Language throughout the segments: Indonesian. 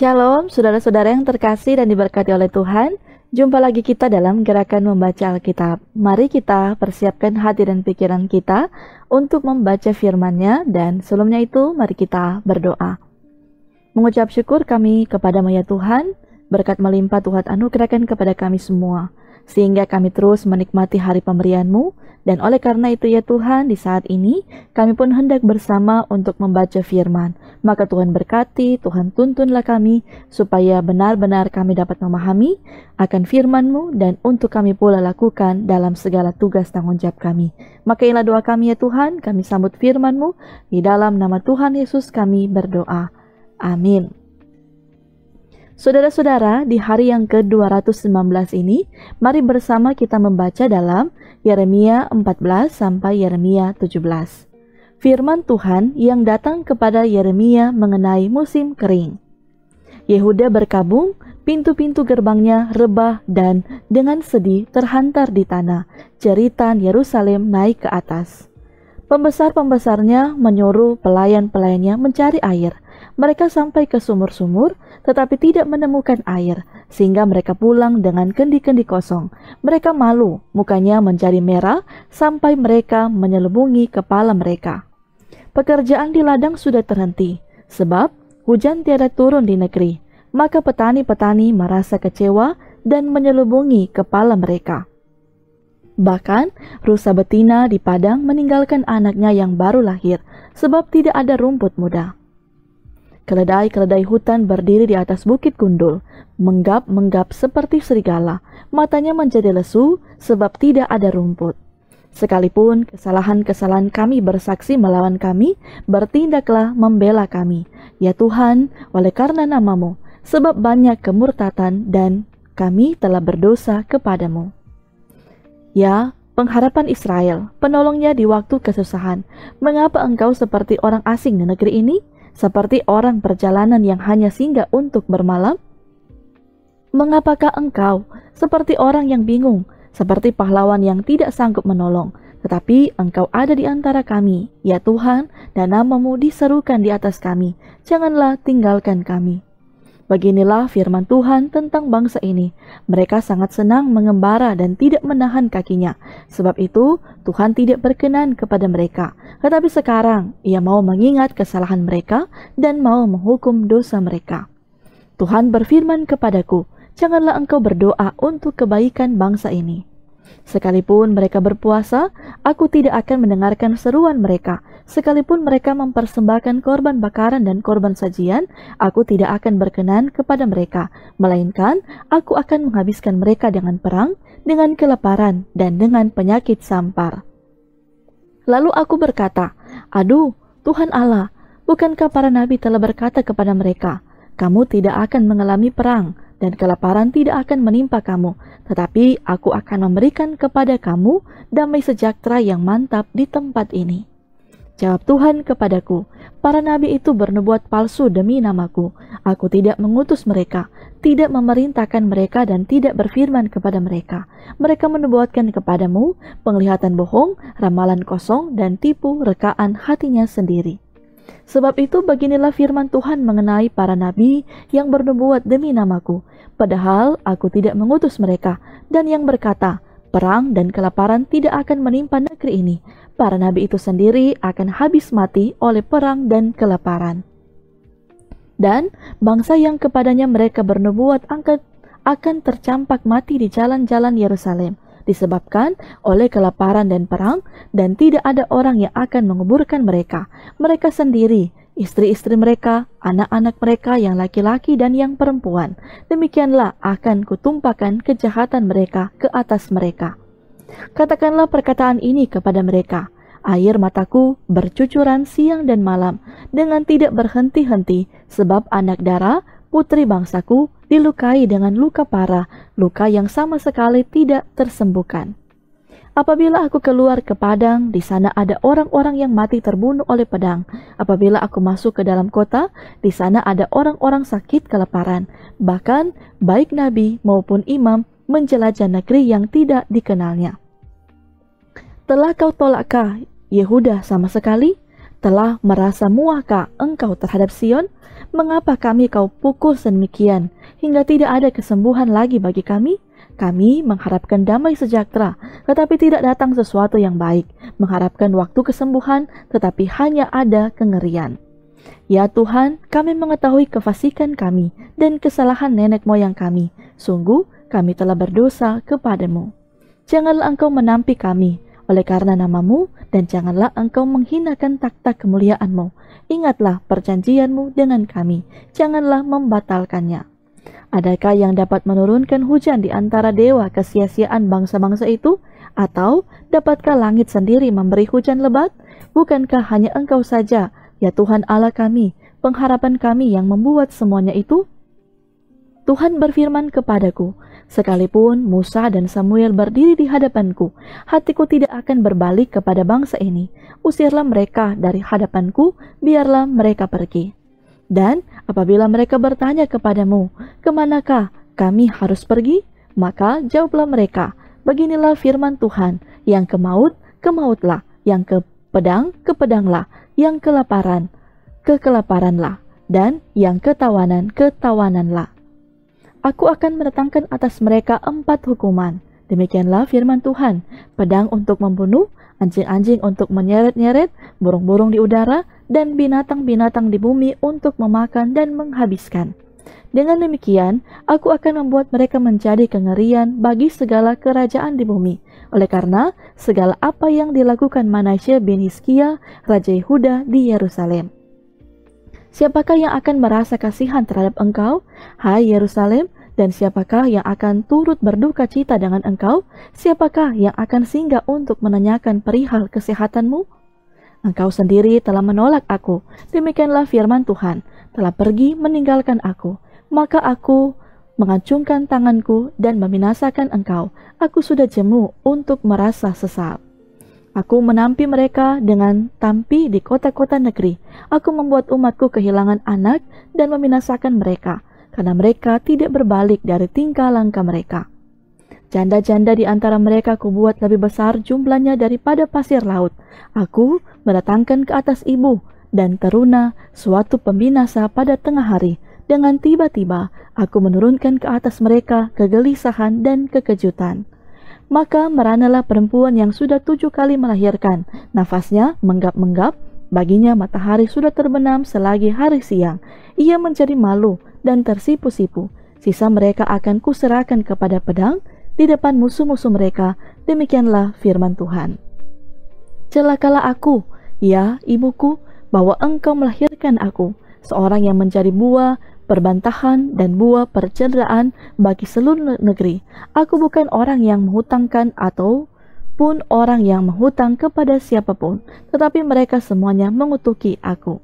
Shalom, saudara-saudara yang terkasih dan diberkati oleh Tuhan. Jumpa lagi kita dalam gerakan membaca Alkitab. Mari kita persiapkan hati dan pikiran kita untuk membaca firman-Nya, dan sebelumnya itu mari kita berdoa. Mengucap syukur kami kepada-Mu ya Tuhan, berkat melimpah Tuhan anugerahkan kepada kami semua, sehingga kami terus menikmati hari pemberian-Mu. Dan oleh karena itu ya Tuhan, di saat ini kami pun hendak bersama untuk membaca firman. Maka Tuhan berkati, Tuhan tuntunlah kami, supaya benar-benar kami dapat memahami akan firman-Mu, dan untuk kami pula lakukan dalam segala tugas tanggung jawab kami. Maka inilah doa kami ya Tuhan, kami sambut firman-Mu, di dalam nama Tuhan Yesus kami berdoa. Amin. Saudara-saudara, di hari yang ke-219 ini, mari bersama kita membaca dalam Yeremia 14 sampai Yeremia 17. Firman Tuhan yang datang kepada Yeremia mengenai musim kering. Yehuda berkabung, pintu-pintu gerbangnya rebah dan dengan sedih terhantar di tanah. Jeritan Yerusalem naik ke atas. Pembesar-pembesarnya menyuruh pelayan-pelayannya mencari air. Mereka sampai ke sumur-sumur, tetapi tidak menemukan air, sehingga mereka pulang dengan kendi-kendi kosong. Mereka malu, mukanya menjadi merah, sampai mereka menyelubungi kepala mereka. Pekerjaan di ladang sudah terhenti, sebab hujan tiada turun di negeri. Maka petani-petani merasa kecewa dan menyelubungi kepala mereka. Bahkan, rusa betina di padang meninggalkan anaknya yang baru lahir, sebab tidak ada rumput muda. Keledai-keledai hutan berdiri di atas bukit gundul, menggap-menggap seperti serigala, matanya menjadi lesu sebab tidak ada rumput. Sekalipun kesalahan-kesalahan kami bersaksi melawan kami, bertindaklah membela kami. Ya Tuhan, oleh karena nama-Mu, sebab banyak kemurtatan dan kami telah berdosa kepadamu. Ya, pengharapan Israel, penolongnya di waktu kesusahan, mengapa engkau seperti orang asing di negeri ini? Seperti orang perjalanan yang hanya singgah untuk bermalam? Mengapakah engkau seperti orang yang bingung, seperti pahlawan yang tidak sanggup menolong? Tetapi engkau ada di antara kami, ya Tuhan, dan nama-Mu diserukan di atas kami. Janganlah tinggalkan kami. Beginilah firman Tuhan tentang bangsa ini. Mereka sangat senang mengembara dan tidak menahan kakinya. Sebab itu Tuhan tidak berkenan kepada mereka. Tetapi sekarang Ia mau mengingat kesalahan mereka dan mau menghukum dosa mereka. Tuhan berfirman kepadaku, janganlah engkau berdoa untuk kebaikan bangsa ini. Sekalipun mereka berpuasa, aku tidak akan mendengarkan seruan mereka. Sekalipun mereka mempersembahkan korban bakaran dan korban sajian, aku tidak akan berkenan kepada mereka. Melainkan, aku akan menghabiskan mereka dengan perang, dengan kelaparan, dan dengan penyakit sampar. Lalu aku berkata, aduh, Tuhan Allah, bukankah para nabi telah berkata kepada mereka, kamu tidak akan mengalami perang, dan kelaparan tidak akan menimpa kamu, tetapi aku akan memberikan kepada kamu damai sejahtera yang mantap di tempat ini. Jawab Tuhan kepadaku, para nabi itu bernubuat palsu demi namaku. Aku tidak mengutus mereka, tidak memerintahkan mereka dan tidak berfirman kepada mereka. Mereka menubuatkan kepadamu penglihatan bohong, ramalan kosong, dan tipu rekaan hatinya sendiri. Sebab itu beginilah firman Tuhan mengenai para nabi yang bernubuat demi namaku. Padahal aku tidak mengutus mereka, dan yang berkata, perang dan kelaparan tidak akan menimpa negeri ini. Para nabi itu sendiri akan habis mati oleh perang dan kelaparan. Dan bangsa yang kepadanya mereka bernubuat akan tercampak mati di jalan-jalan Yerusalem, disebabkan oleh kelaparan dan perang, dan tidak ada orang yang akan menguburkan mereka. Mereka sendiri, istri-istri mereka, anak-anak mereka yang laki-laki dan yang perempuan. Demikianlah akan kutumpahkan kejahatan mereka ke atas mereka. Katakanlah perkataan ini kepada mereka, air mataku bercucuran siang dan malam, dengan tidak berhenti-henti, sebab anak darah, putri bangsaku, dilukai dengan luka parah, luka yang sama sekali tidak tersembuhkan. Apabila aku keluar ke padang, di sana ada orang-orang yang mati terbunuh oleh pedang. Apabila aku masuk ke dalam kota, di sana ada orang-orang sakit kelaparan. Bahkan baik nabi maupun imam menjelajah negeri yang tidak dikenalnya. Telah kau tolakkah Yehuda sama sekali? Telah merasa muakah engkau terhadap Sion? Mengapa kami kau pukul sedemikian, hingga tidak ada kesembuhan lagi bagi kami? Kami mengharapkan damai sejahtera, tetapi tidak datang sesuatu yang baik. Mengharapkan waktu kesembuhan, tetapi hanya ada kengerian. Ya Tuhan, kami mengetahui kefasikan kami dan kesalahan nenek moyang kami. Sungguh, kami telah berdosa kepadamu. Janganlah engkau menampi kami oleh karena namamu, dan janganlah engkau menghinakan takhta kemuliaanmu. Ingatlah perjanjianmu dengan kami, janganlah membatalkannya. Adakah yang dapat menurunkan hujan di antara dewa kesia-siaan bangsa-bangsa itu? Atau dapatkah langit sendiri memberi hujan lebat? Bukankah hanya engkau saja, ya Tuhan Allah kami, pengharapan kami yang membuat semuanya itu? Tuhan berfirman kepadaku, sekalipun Musa dan Samuel berdiri di hadapanku, hatiku tidak akan berbalik kepada bangsa ini. Usirlah mereka dari hadapanku, biarlah mereka pergi. Dan apabila mereka bertanya kepadamu, kemanakah kami harus pergi? Maka jawablah mereka, beginilah firman Tuhan, yang ke maut, ke mautlah, yang ke pedang, ke pedanglah, yang kelaparan, ke kelaparanlah, dan yang ketawanan, ketawananlah. Aku akan mendatangkan atas mereka 4 hukuman. Demikianlah firman Tuhan, pedang untuk membunuh, anjing-anjing untuk menyeret-nyeret, burung-burung di udara, dan binatang-binatang di bumi untuk memakan dan menghabiskan. Dengan demikian, aku akan membuat mereka menjadi kengerian bagi segala kerajaan di bumi. Oleh karena segala apa yang dilakukan Manasye bin Hizkia, Raja Yehuda di Yerusalem. Siapakah yang akan merasa kasihan terhadap engkau, hai Yerusalem? Dan siapakah yang akan turut berduka cita dengan engkau? Siapakah yang akan singgah untuk menanyakan perihal kesehatanmu? Engkau sendiri telah menolak aku, demikianlah firman Tuhan, telah pergi meninggalkan aku. Maka aku mengacungkan tanganku dan membinasakan engkau. Aku sudah jemu untuk merasa sesal. Aku menampi mereka dengan tampi di kota-kota negeri. Aku membuat umatku kehilangan anak dan membinasakan mereka, karena mereka tidak berbalik dari tingkah langkah mereka. Janda-janda di antara mereka kubuat lebih besar jumlahnya daripada pasir laut. Aku mendatangkan ke atas ibu dan teruna suatu pembinasa pada tengah hari. Dengan tiba-tiba aku menurunkan ke atas mereka kegelisahan dan kekejutan. Maka meranalah perempuan yang sudah 7 kali melahirkan. Nafasnya menggap-menggap, baginya matahari sudah terbenam selagi hari siang. Ia menjadi malu dan tersipu-sipu. Sisa mereka akan kuserahkan kepada pedang di depan musuh-musuh mereka. Demikianlah firman Tuhan. Celakalah aku, ya ibuku, bahwa engkau melahirkan aku, seorang yang menjadi buah perbantahan dan buah percederaan bagi seluruh negeri. Aku bukan orang yang menghutangkan ataupun orang yang menghutang kepada siapapun, tetapi mereka semuanya mengutuki aku.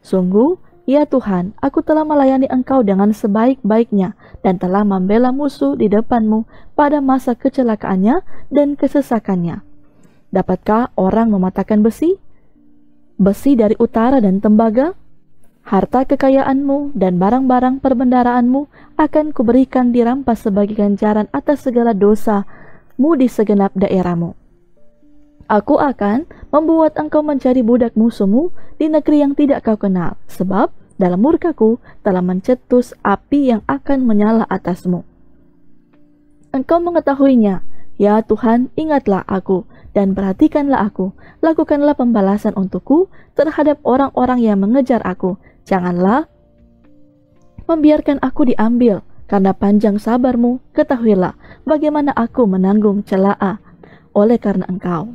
Sungguh, ya Tuhan, aku telah melayani engkau dengan sebaik-baiknya dan telah membela musuh di depanmu pada masa kecelakaannya dan kesesakannya. Dapatkah orang mematahkan besi? Besi dari utara dan tembaga? Harta kekayaanmu dan barang-barang perbendaraanmu akan kuberikan dirampas sebagai ganjaran atas segala dosamu di segenap daerahmu. Aku akan membuat engkau menjadi budak musuhmu di negeri yang tidak kau kenal, sebab dalam murkaku telah mencetus api yang akan menyala atasmu. Engkau mengetahuinya, ya Tuhan, ingatlah aku dan perhatikanlah aku. Lakukanlah pembalasan untukku terhadap orang-orang yang mengejar aku. Janganlah membiarkan aku diambil, karena panjang sabarmu, ketahuilah bagaimana aku menanggung celaan oleh karena engkau.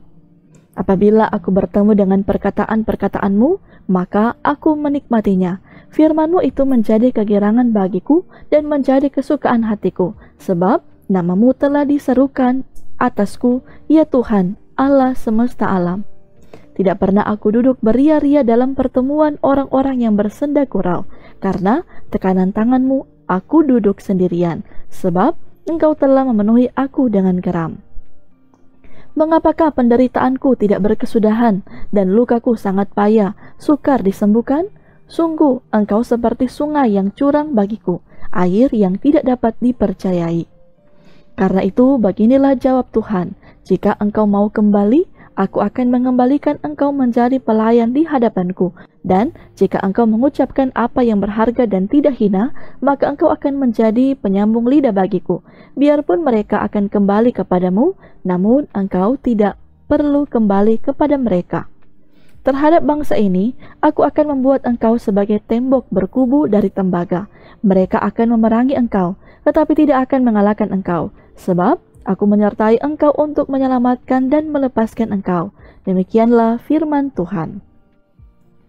Apabila aku bertemu dengan perkataan-perkataanmu, maka aku menikmatinya. Firmanmu itu menjadi kegirangan bagiku dan menjadi kesukaan hatiku, sebab namamu telah diserukan atasku, ya Tuhan, Allah semesta alam. Tidak pernah aku duduk beria-ria dalam pertemuan orang-orang yang bersenda gurau, karena tekanan tanganmu aku duduk sendirian, sebab engkau telah memenuhi aku dengan geram. Mengapakah penderitaanku tidak berkesudahan dan lukaku sangat payah, sukar disembuhkan? Sungguh engkau seperti sungai yang curang bagiku, air yang tidak dapat dipercayai. Karena itu beginilah jawab Tuhan, jika engkau mau kembali, aku akan mengembalikan engkau menjadi pelayan di hadapanku. Dan jika engkau mengucapkan apa yang berharga dan tidak hina, maka engkau akan menjadi penyambung lidah bagiku. Biarpun mereka akan kembali kepadamu, namun engkau tidak perlu kembali kepada mereka. Terhadap bangsa ini, aku akan membuat engkau sebagai tembok berkubu dari tembaga. Mereka akan memerangi engkau, tetapi tidak akan mengalahkan engkau, sebab aku menyertai engkau untuk menyelamatkan dan melepaskan engkau. Demikianlah firman Tuhan.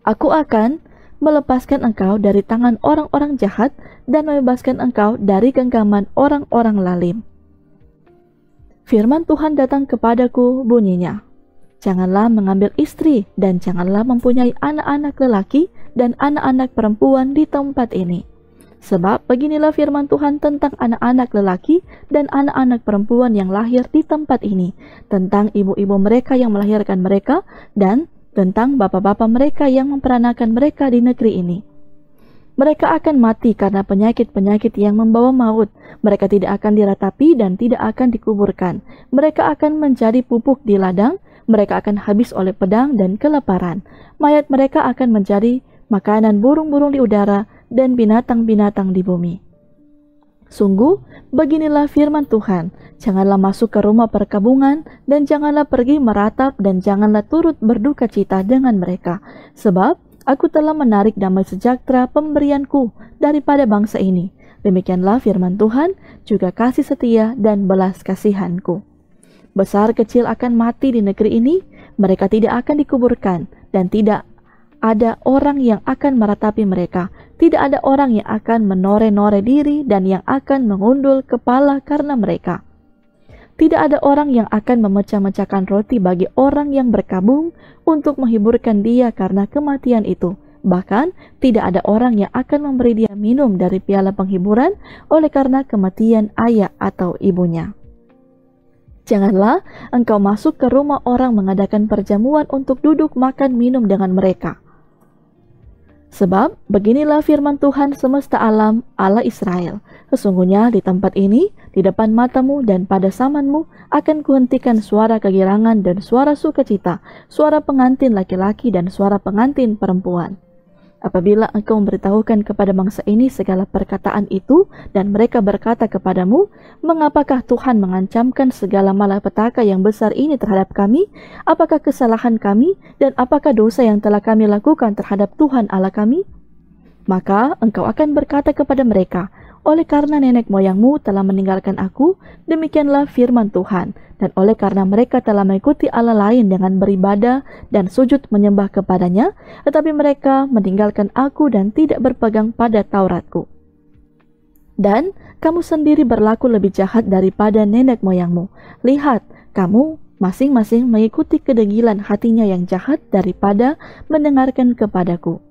Aku akan melepaskan engkau dari tangan orang-orang jahat dan membebaskan engkau dari genggaman orang-orang lalim. Firman Tuhan datang kepadaku bunyinya, janganlah mengambil istri dan janganlah mempunyai anak-anak lelaki dan anak-anak perempuan di tempat ini. Sebab beginilah firman Tuhan tentang anak-anak lelaki dan anak-anak perempuan yang lahir di tempat ini, tentang ibu-ibu mereka yang melahirkan mereka, dan tentang bapak-bapak mereka yang memperanakan mereka di negeri ini. Mereka akan mati karena penyakit-penyakit yang membawa maut. Mereka tidak akan diratapi dan tidak akan dikuburkan. Mereka akan menjadi pupuk di ladang. Mereka akan habis oleh pedang dan kelaparan. Mayat mereka akan menjadi makanan burung-burung di udara dan binatang-binatang di bumi. Sungguh, beginilah firman Tuhan, janganlah masuk ke rumah perkabungan, dan janganlah pergi meratap, dan janganlah turut berduka cita dengan mereka. Sebab, aku telah menarik damai sejahtera pemberianku daripada bangsa ini. Demikianlah firman Tuhan, juga kasih setia dan belas kasihanku. Besar kecil akan mati di negeri ini, mereka tidak akan dikuburkan, dan tidak ada orang yang akan meratapi mereka. Tidak ada orang yang akan menore-nore diri dan yang akan mengundul kepala karena mereka. Tidak ada orang yang akan memecah-mecahkan roti bagi orang yang berkabung untuk menghiburkan dia karena kematian itu. Bahkan tidak ada orang yang akan memberi dia minum dari piala penghiburan oleh karena kematian ayah atau ibunya. Janganlah engkau masuk ke rumah orang mengadakan perjamuan untuk duduk makan minum dengan mereka. Sebab beginilah firman Tuhan semesta alam, Allah Israel. Sesungguhnya di tempat ini, di depan matamu dan pada zamanmu, akan kuhentikan suara kegirangan dan suara sukacita, suara pengantin laki-laki dan suara pengantin perempuan. Apabila engkau memberitahukan kepada bangsa ini segala perkataan itu, dan mereka berkata kepadamu, mengapakah Tuhan mengancamkan segala malapetaka yang besar ini terhadap kami? Apakah kesalahan kami, dan apakah dosa yang telah kami lakukan terhadap Tuhan Allah kami? Maka engkau akan berkata kepada mereka, oleh karena nenek moyangmu telah meninggalkan aku, demikianlah firman Tuhan, dan oleh karena mereka telah mengikuti Allah lain dengan beribadah dan sujud menyembah kepadanya, tetapi mereka meninggalkan aku dan tidak berpegang pada Tauratku. Dan kamu sendiri berlaku lebih jahat daripada nenek moyangmu. Lihat, kamu masing-masing mengikuti kedegilan hatinya yang jahat daripada mendengarkan kepadaku.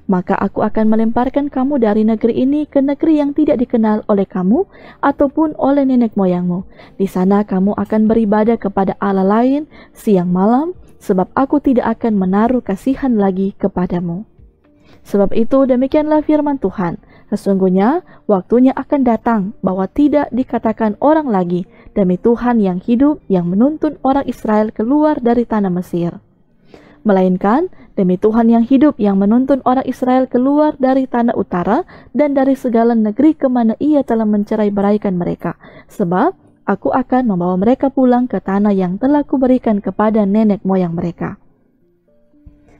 Maka aku akan melemparkan kamu dari negeri ini ke negeri yang tidak dikenal oleh kamu ataupun oleh nenek moyangmu. Di sana kamu akan beribadah kepada Allah lain siang malam, sebab aku tidak akan menaruh kasihan lagi kepadamu. Sebab itu demikianlah firman Tuhan, sesungguhnya waktunya akan datang bahwa tidak dikatakan orang lagi, demi Tuhan yang hidup yang menuntun orang Israel keluar dari tanah Mesir. Melainkan demi Tuhan yang hidup yang menuntun orang Israel keluar dari tanah utara dan dari segala negeri kemana ia telah mencerai-beraikan mereka. Sebab aku akan membawa mereka pulang ke tanah yang telah kuberikan kepada nenek moyang mereka.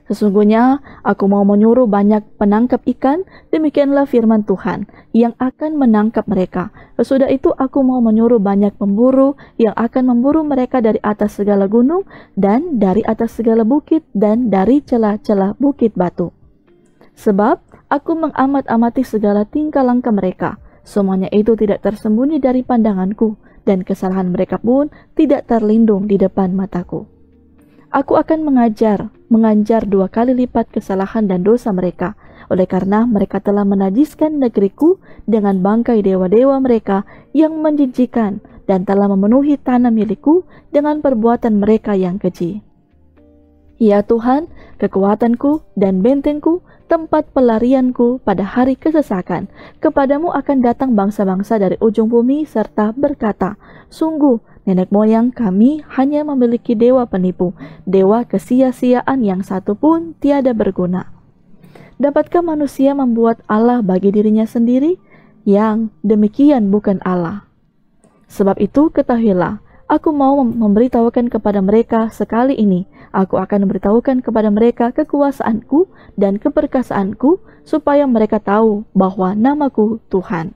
Sesungguhnya aku mau menyuruh banyak penangkap ikan, demikianlah firman Tuhan, yang akan menangkap mereka. Sesudah itu aku mau menyuruh banyak pemburu, yang akan memburu mereka dari atas segala gunung, dan dari atas segala bukit, dan dari celah-celah bukit batu. Sebab aku mengamat-amati segala tingkah langkah mereka, semuanya itu tidak tersembunyi dari pandanganku, dan kesalahan mereka pun tidak terlindung di depan mataku. Aku akan menganjar 2 kali lipat kesalahan dan dosa mereka, oleh karena mereka telah menajiskan negeriku dengan bangkai dewa-dewa mereka yang menjijikan dan telah memenuhi tanah milikku dengan perbuatan mereka yang keji. Ya Tuhan, kekuatanku dan bentengku, tempat pelarianku pada hari kesesakan. Kepadamu akan datang bangsa-bangsa dari ujung bumi serta berkata, sungguh, nenek moyang kami hanya memiliki dewa penipu, dewa kesia-siaan yang satu pun tiada berguna. Dapatkah manusia membuat Allah bagi dirinya sendiri? Yang demikian bukan Allah. Sebab itu ketahuilah, aku mau memberitahukan kepada mereka sekali ini, aku akan memberitahukan kepada mereka kekuasaanku dan keperkasaanku, supaya mereka tahu bahwa namaku Tuhan.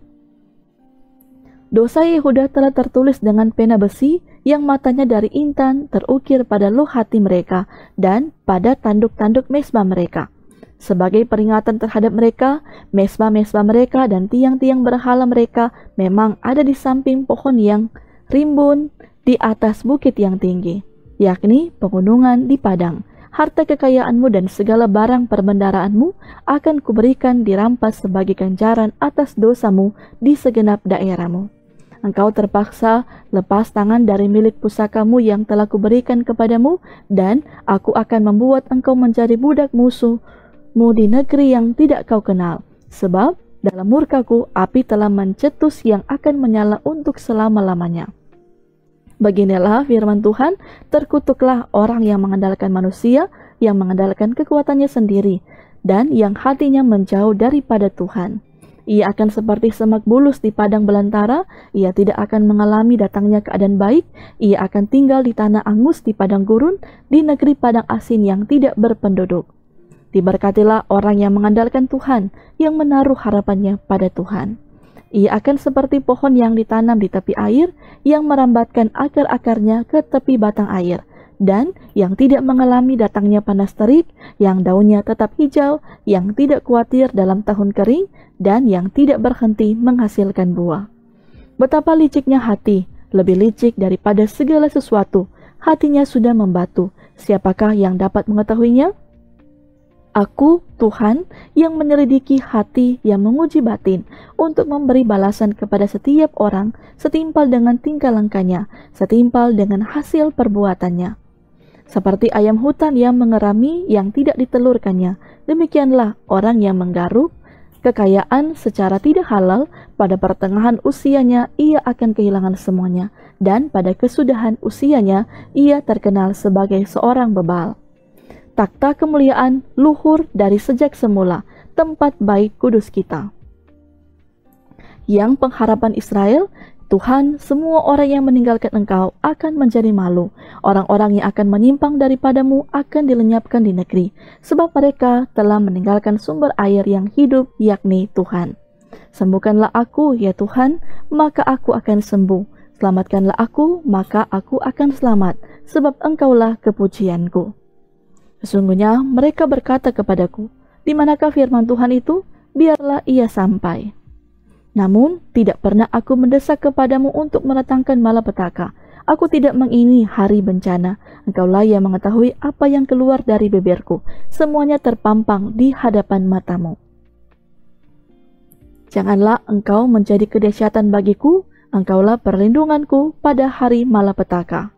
Dosa Yehuda telah tertulis dengan pena besi yang matanya dari intan terukir pada loh hati mereka dan pada tanduk-tanduk mesbah mereka. Sebagai peringatan terhadap mereka, mesbah-mesbah mereka dan tiang-tiang berhala mereka memang ada di samping pohon yang rimbun di atas bukit yang tinggi, yakni pegunungan di padang. Harta kekayaanmu dan segala barang perbendaraanmu akan kuberikan dirampas sebagai ganjaran atas dosamu di segenap daerahmu. Engkau terpaksa lepas tangan dari milik pusakamu yang telah kuberikan kepadamu, dan aku akan membuat engkau menjadi budak musuhmu di negeri yang tidak kau kenal. Sebab dalam murkaku api telah mencetus yang akan menyala untuk selama-lamanya. Beginilah firman Tuhan, terkutuklah orang yang mengandalkan manusia, yang mengandalkan kekuatannya sendiri, dan yang hatinya menjauh daripada Tuhan. Ia akan seperti semak bulus di padang belantara, ia tidak akan mengalami datangnya keadaan baik, ia akan tinggal di tanah angus di padang gurun, di negeri padang asin yang tidak berpenduduk. Diberkatilah orang yang mengandalkan Tuhan, yang menaruh harapannya pada Tuhan. Ia akan seperti pohon yang ditanam di tepi air, yang merambatkan akar-akarnya ke tepi batang air, dan yang tidak mengalami datangnya panas terik, yang daunnya tetap hijau, yang tidak khawatir dalam tahun kering, dan yang tidak berhenti menghasilkan buah. Betapa liciknya hati, lebih licik daripada segala sesuatu. Hatinya sudah membatu, siapakah yang dapat mengetahuinya? Aku, Tuhan, yang menyelidiki hati, yang menguji batin, untuk memberi balasan kepada setiap orang setimpal dengan tingkah langkahnya, setimpal dengan hasil perbuatannya. Seperti ayam hutan yang mengerami yang tidak ditelurkannya, demikianlah orang yang menggaruk kekayaan secara tidak halal. Pada pertengahan usianya ia akan kehilangan semuanya, dan pada kesudahan usianya ia terkenal sebagai seorang bebal. Takhta kemuliaan luhur dari sejak semula, tempat baik kudus kita. Yang pengharapan Israel, Tuhan, semua orang yang meninggalkan engkau akan menjadi malu. Orang-orang yang akan menyimpang daripadamu akan dilenyapkan di negeri, sebab mereka telah meninggalkan sumber air yang hidup, yakni Tuhan. Sembuhkanlah aku, ya Tuhan, maka aku akan sembuh. Selamatkanlah aku, maka aku akan selamat, sebab engkaulah kepujianku. Sesungguhnya mereka berkata kepadaku, di manakah firman Tuhan itu? Biarlah ia sampai. Namun tidak pernah aku mendesak kepadamu untuk mendatangkan malapetaka. Aku tidak mengingini hari bencana. Engkaulah yang mengetahui apa yang keluar dari bibirku. Semuanya terpampang di hadapan matamu. Janganlah engkau menjadi kedahsyatan bagiku. Engkaulah perlindunganku pada hari malapetaka.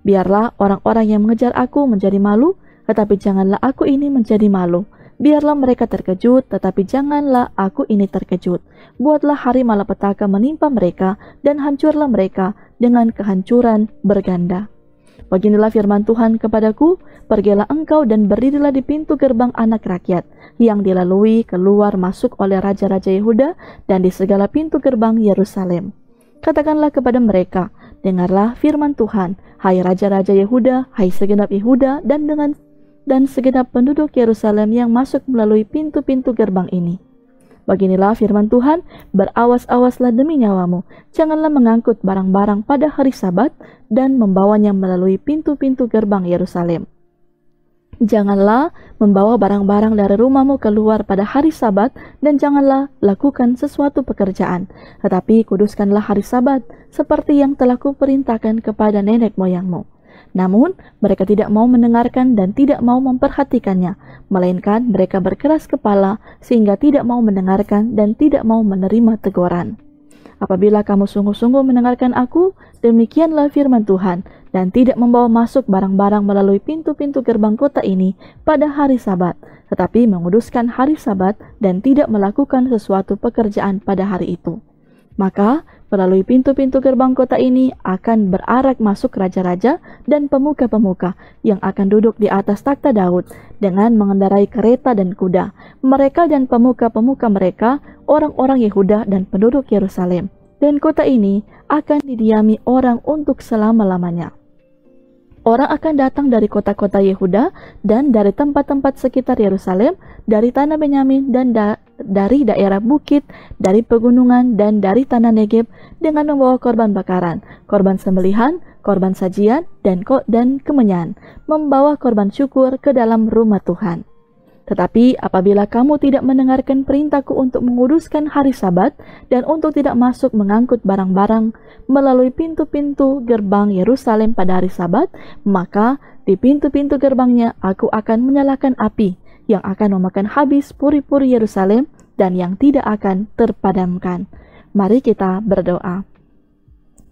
Biarlah orang-orang yang mengejar aku menjadi malu, tetapi janganlah aku ini menjadi malu. Biarlah mereka terkejut, tetapi janganlah aku ini terkejut. Buatlah hari malapetaka menimpa mereka, dan hancurlah mereka dengan kehancuran berganda. Beginilah firman Tuhan kepadaku, pergilah engkau dan berdirilah di pintu gerbang anak rakyat, yang dilalui keluar masuk oleh raja-raja Yehuda, dan di segala pintu gerbang Yerusalem. Katakanlah kepada mereka, dengarlah firman Tuhan, hai raja-raja Yehuda, hai segenap Yehuda, dan segenap penduduk Yerusalem yang masuk melalui pintu-pintu gerbang ini. Beginilah firman Tuhan, berawas-awaslah demi nyawamu, janganlah mengangkut barang-barang pada hari Sabat dan membawanya melalui pintu-pintu gerbang Yerusalem. Janganlah membawa barang-barang dari rumahmu keluar pada hari Sabat, dan janganlah lakukan sesuatu pekerjaan, tetapi kuduskanlah hari Sabat, seperti yang telah kuperintahkan kepada nenek moyangmu. Namun mereka tidak mau mendengarkan dan tidak mau memperhatikannya, melainkan mereka berkeras kepala sehingga tidak mau mendengarkan dan tidak mau menerima teguran. Apabila kamu sungguh-sungguh mendengarkan aku, demikianlah firman Tuhan, dan tidak membawa masuk barang-barang melalui pintu-pintu gerbang kota ini pada hari Sabat, tetapi menguduskan hari Sabat dan tidak melakukan sesuatu pekerjaan pada hari itu. Maka melalui pintu-pintu gerbang kota ini akan berarak masuk raja-raja dan pemuka-pemuka yang akan duduk di atas takhta Daud dengan mengendarai kereta dan kuda. Mereka dan pemuka-pemuka mereka orang-orang Yehuda dan penduduk Yerusalem. Dan kota ini akan didiami orang untuk selama-lamanya. Orang akan datang dari kota-kota Yehuda dan dari tempat-tempat sekitar Yerusalem, dari tanah Benyamin dan dari daerah bukit, dari pegunungan dan dari tanah Negeb dengan membawa korban bakaran, korban sembelihan, korban sajian dan kemenyan, membawa korban syukur ke dalam rumah Tuhan. Tetapi apabila kamu tidak mendengarkan perintahku untuk menguduskan hari Sabat dan untuk tidak masuk mengangkut barang-barang melalui pintu-pintu gerbang Yerusalem pada hari Sabat, maka di pintu-pintu gerbangnya aku akan menyalakan api yang akan memakan habis puri-puri Yerusalem dan yang tidak akan terpadamkan. Mari kita berdoa.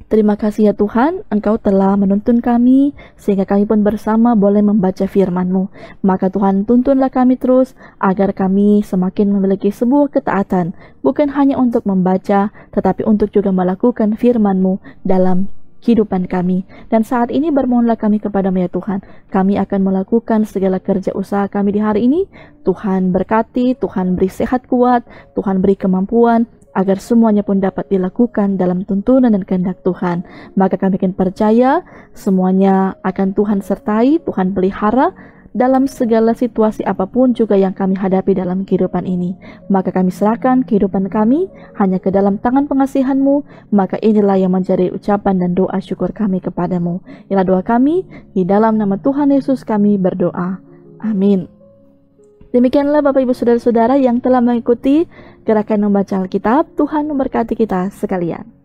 Terima kasih ya Tuhan, Engkau telah menuntun kami, sehingga kami pun bersama boleh membaca firman-Mu. Maka Tuhan, tuntunlah kami terus, agar kami semakin memiliki sebuah ketaatan, bukan hanya untuk membaca, tetapi untuk juga melakukan firman-Mu dalam kehidupan kami. Dan saat ini bermohonlah kami kepada-Mu ya Tuhan, kami akan melakukan segala kerja usaha kami di hari ini. Tuhan berkati, Tuhan beri sehat kuat, Tuhan beri kemampuan, agar semuanya pun dapat dilakukan dalam tuntunan dan kehendak Tuhan. Maka kami akan percaya semuanya akan Tuhan sertai, Tuhan pelihara dalam segala situasi apapun juga yang kami hadapi dalam kehidupan ini. Maka kami serahkan kehidupan kami hanya ke dalam tangan pengasihan-Mu. Maka inilah yang menjadi ucapan dan doa syukur kami kepada-Mu. Inilah doa kami, di dalam nama Tuhan Yesus kami berdoa. Amin. Demikianlah Bapak Ibu Saudara-saudara yang telah mengikuti gerakan membaca Alkitab. Tuhan memberkati kita sekalian.